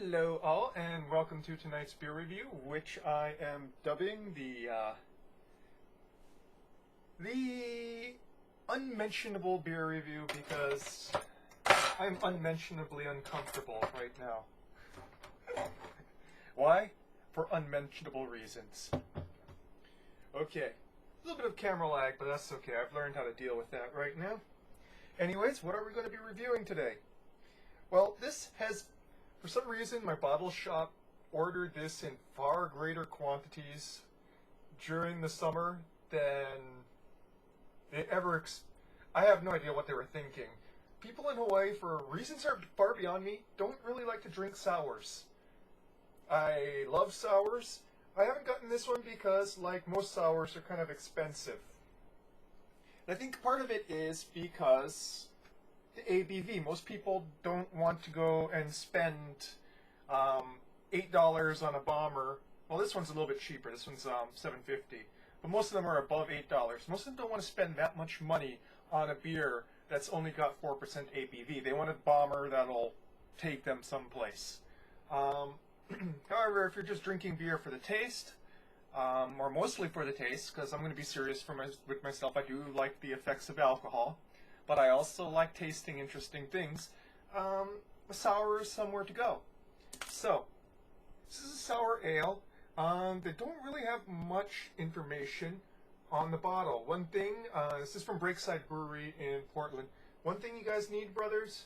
Hello all, and welcome to tonight's beer review, which I am dubbing the unmentionable beer review because I'm unmentionably uncomfortable right now. Why? For unmentionable reasons. Okay, a little bit of camera lag, but that's okay. I've learned how to deal with that right now. Anyways, what are we going to be reviewing today? Well, for some reason, my bottle shop ordered this in far greater quantities during the summer than they ever. I have no idea what they were thinking. People in Hawaii, for reasons that are far beyond me, don't really like to drink sours. I love sours. I haven't gotten this one because, like most sours, are kind of expensive. And I think part of it is because the ABV. Most people don't want to go and spend $8 on a bomber. Well, this one's a little bit cheaper. This one's $7.50. But most of them are above $8. Most of them don't want to spend that much money on a beer that's only got 4% ABV. They want a bomber that'll take them someplace. However, if you're just drinking beer for the taste, or mostly for the taste, because I'm going to be serious with myself, I do like the effects of alcohol. But I also like tasting interesting things. A sour is somewhere to go. So, this is a sour ale. They don't really have much information on the bottle. One thing, this is from Breakside Brewery in Portland. One thing you guys need, brothers,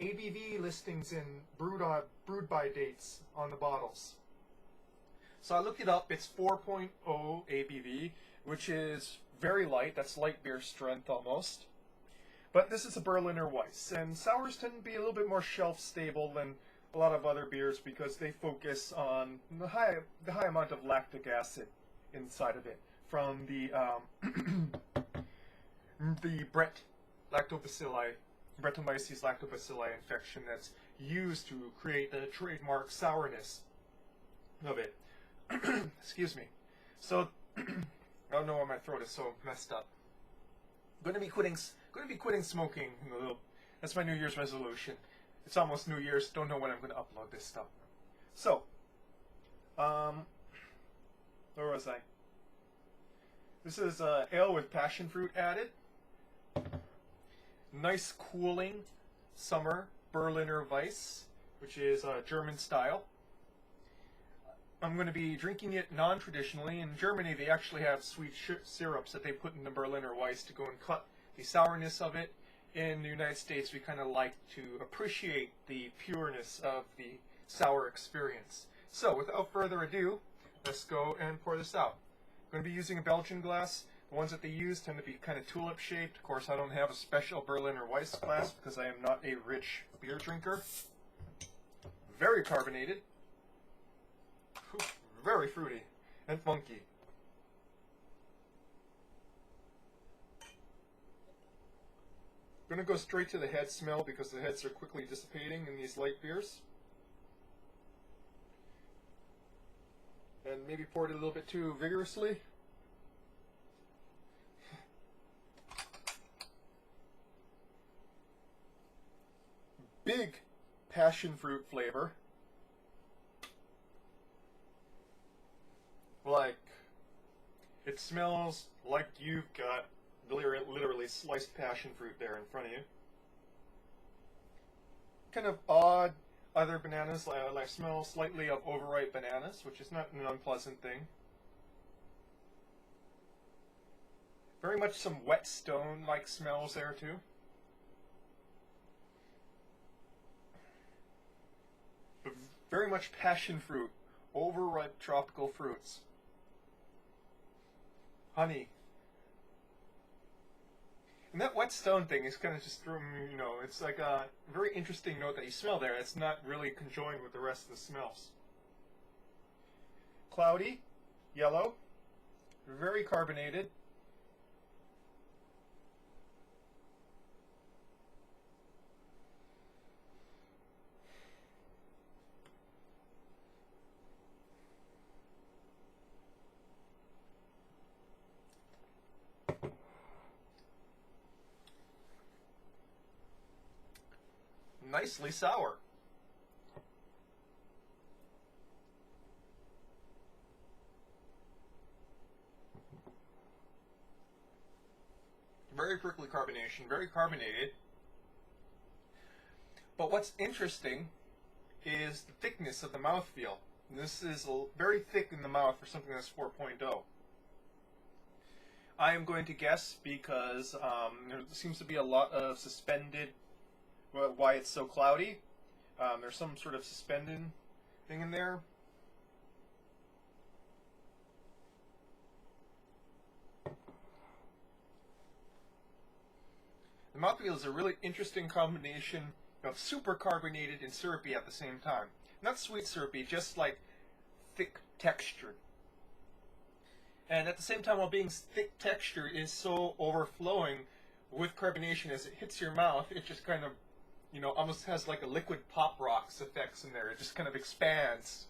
ABV listings and brewed by dates on the bottles. So I looked it up. It's 4.0 ABV, which is very light. That's light beer strength almost. But this is a Berliner Weisse, and sours tend to be a little bit more shelf-stable than a lot of other beers because they focus on the high amount of lactic acid inside of it from the Brettanomyces lactobacilli infection that's used to create the trademark sourness of it. Excuse me. So I don't know why my throat is so messed up. Going to be quitting smoking in a little. That's my New Year's resolution. It's almost New Year's. Don't know when I'm going to upload this stuff. So, where was I? This is ale with passionfruit added. Nice cooling summer Berliner Weisse, which is German style. I'm going to be drinking it non-traditionally. In Germany, they actually have sweet syrups that they put in the Berliner Weisse to go and cut the sourness of it. In the United States, we kind of like to appreciate the pureness of the sour experience. So, without further ado, let's go and pour this out. I'm going to be using a Belgian glass. The ones that they use tend to be kind of tulip-shaped. Of course, I don't have a special Berliner Weisse glass because I am not a rich beer drinker. Very carbonated. Very fruity and funky. I'm going to go straight to the head smell because the heads are quickly dissipating in these light beers. And maybe pour it a little bit too vigorously. Big passion fruit flavor. Like, it smells like you've got literally sliced passion fruit there in front of you. Kind of odd other bananas, I smell slightly of overripe bananas, which is not an unpleasant thing. Very much some wet stone-like smells there too. But very much passion fruit, overripe tropical fruits. Honey. And that wet stone thing is kind of just, it's like a very interesting note that you smell there. It's not really conjoined with the rest of the smells. Cloudy, yellow, very carbonated. Nicely sour. very prickly carbonation, very carbonated. But what's interesting is the thickness of the mouthfeel. This is very thick in the mouth for something that's 4.0. I am going to guess because there seems to be a lot of suspended, why it's so cloudy. There's some sort of suspended thing in there. The mouthfeel is a really interesting combination of super carbonated and syrupy at the same time. Not sweet syrupy, just like thick textured. And at the same time, while being thick textured is so overflowing with carbonation as it hits your mouth, it just kind of, you know, almost has like a liquid pop rocks effects in there. It just kind of expands.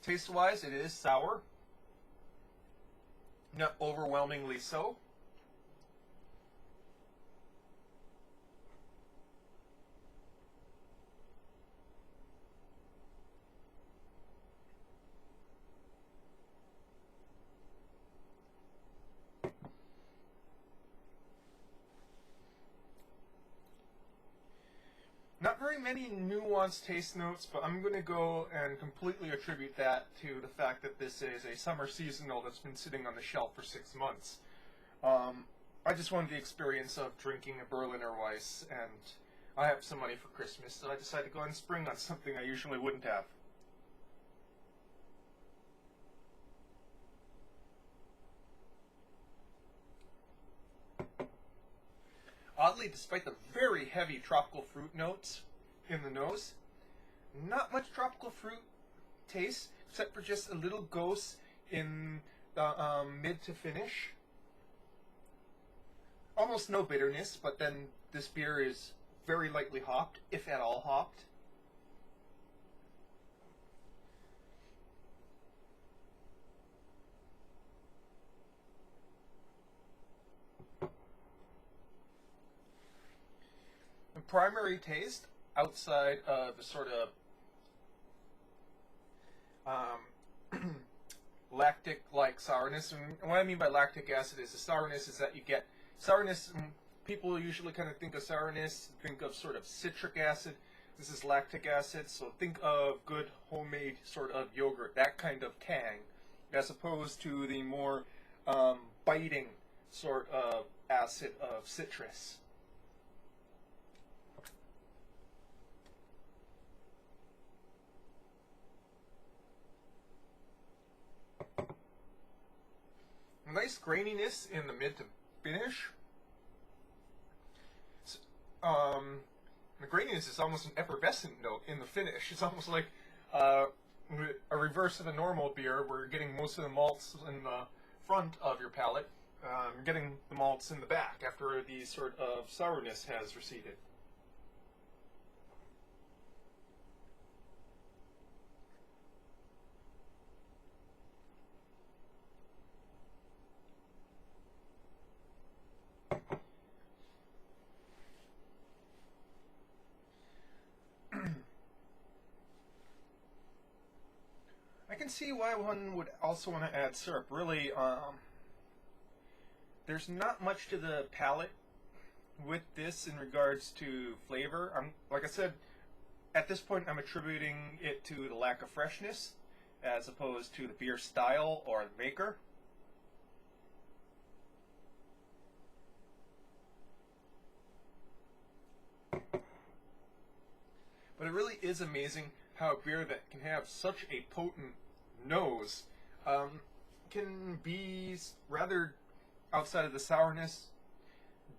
Taste-wise, it is sour. Not overwhelmingly so. Not very many nuanced taste notes, but I'm going to go and completely attribute that to the fact that this is a summer seasonal that's been sitting on the shelf for 6 months. I just wanted the experience of drinking a Berliner Weisse, and I have some money for Christmas, so I decided to go and spring on something I usually wouldn't have. Oddly, despite the very heavy tropical fruit notes in the nose, not much tropical fruit taste, except for just a little ghost in the mid to finish. Almost no bitterness, but then this beer is very lightly hopped, if at all hopped. The primary taste, outside of the sort of lactic-like sourness, and what I mean by lactic acid is the sourness is that you get sourness. People usually kind of think of sourness, think of sort of citric acid. This is lactic acid, so think of good homemade sort of yogurt, that kind of tang, as opposed to the more biting sort of acid of citrus. Nice graininess in the mid to finish. The graininess is almost an effervescent note in the finish. It's almost like a reverse of a normal beer where you're getting most of the malts in the front of your palate. You're getting the malts in the back after the sort of sourness has receded. I can see why one would also want to add syrup. Really, there's not much to the palate with this in regards to flavor. Like I said, at this point I'm attributing it to the lack of freshness as opposed to the beer style or the maker. But it really is amazing how a beer that can have such a potent nose can be rather, outside of the sourness,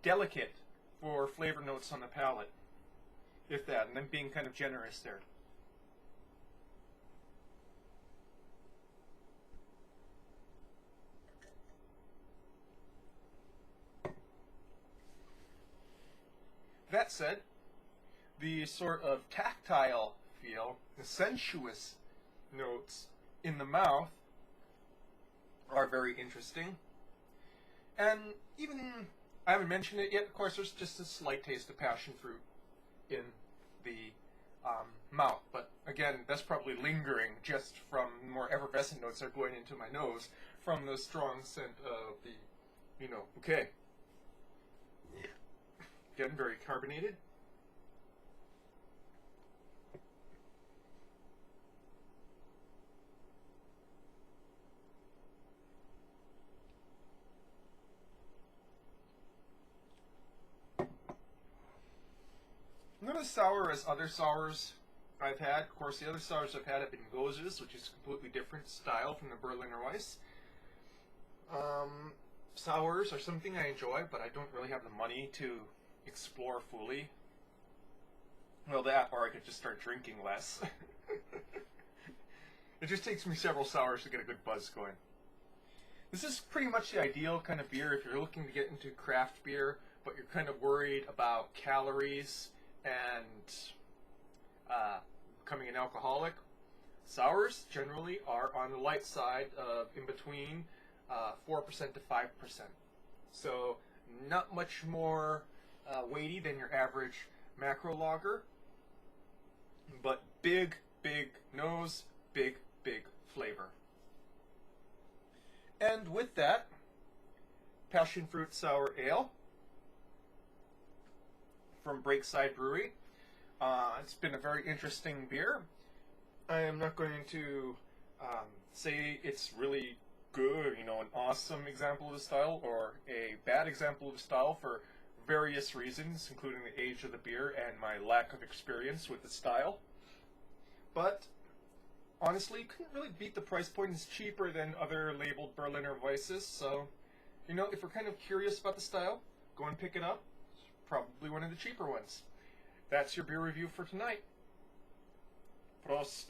delicate for flavor notes on the palate, if that, and then being kind of generous there. That said, the sort of tactile feel, the sensuous notes in the mouth are very interesting. And even I haven't mentioned it yet. Of course, there's just a slight taste of passion fruit in the mouth. But again, that's probably lingering just from more effervescent notes that are going into my nose from the strong scent of the, bouquet. Again, very carbonated. Not as sour as other sours I've had. Of course, the other sours I've had have been Goses, which is a completely different style from the Berliner Weisse. Sours are something I enjoy, but I don't really have the money to explore fully. Well, that, or I could just start drinking less. It just takes me several sours to get a good buzz going. This is pretty much the ideal kind of beer if you're looking to get into craft beer, but you're kind of worried about calories and becoming an alcoholic. Sours generally are on the light side of in between 4% to 5%. So not much more weighty than your average macro lager, but big, big nose, big, big flavor. And with that, Passionfruit Sour Ale from Breakside Brewery. It's been a very interesting beer. I am not going to say it's really good, an awesome example of the style, or a bad example of the style for various reasons, including the age of the beer and my lack of experience with the style. But honestly, couldn't really beat the price point. It's cheaper than other labeled Berliner Weisses, so if we're kind of curious about the style, go and pick it up. It's probably one of the cheaper ones. That's your beer review for tonight. Prost.